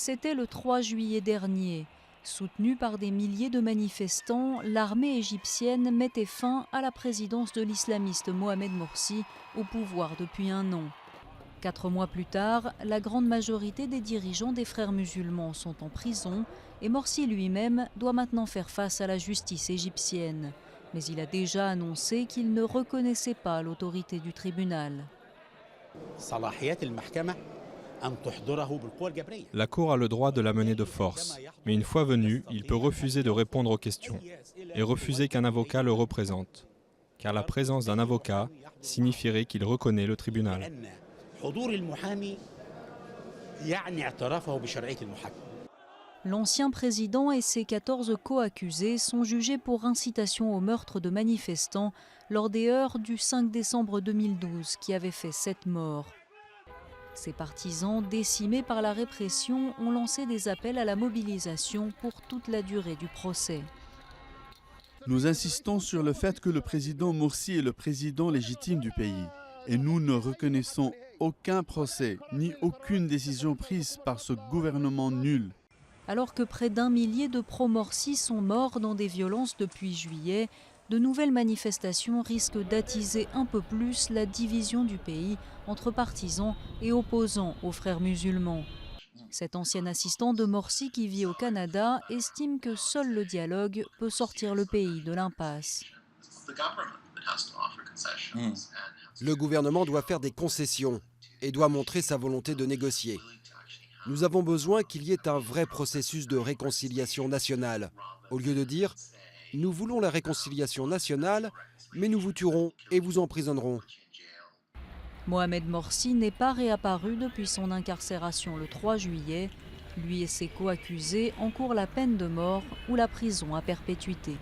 C'était le 3 juillet dernier. Soutenue par des milliers de manifestants, l'armée égyptienne mettait fin à la présidence de l'islamiste Mohamed Morsi, au pouvoir depuis un an. 4 mois plus tard, la grande majorité des dirigeants des Frères musulmans sont en prison et Morsi lui-même doit maintenant faire face à la justice égyptienne. Mais il a déjà annoncé qu'il ne reconnaissait pas l'autorité du tribunal. La Cour a le droit de la mener de force, mais une fois venu, il peut refuser de répondre aux questions et refuser qu'un avocat le représente, car la présence d'un avocat signifierait qu'il reconnaît le tribunal. L'ancien président et ses 14 co-accusés sont jugés pour incitation au meurtre de manifestants lors des heurts du 5 décembre 2012 qui avaient fait 7 morts. Ces partisans, décimés par la répression, ont lancé des appels à la mobilisation pour toute la durée du procès. Nous insistons sur le fait que le président Morsi est le président légitime du pays. Et nous ne reconnaissons aucun procès, ni aucune décision prise par ce gouvernement nul. Alors que près d'1 millier de pro-Morsi sont morts dans des violences depuis juillet, de nouvelles manifestations risquent d'attiser un peu plus la division du pays entre partisans et opposants aux Frères musulmans. Cet ancien assistant de Morsi qui vit au Canada estime que seul le dialogue peut sortir le pays de l'impasse. Le gouvernement doit faire des concessions et doit montrer sa volonté de négocier. Nous avons besoin qu'il y ait un vrai processus de réconciliation nationale, au lieu de dire « nous voulons la réconciliation nationale, mais nous vous tuerons et vous emprisonnerons ». Mohamed Morsi n'est pas réapparu depuis son incarcération le 3 juillet. Lui et ses co-accusés encourent la peine de mort ou la prison à perpétuité.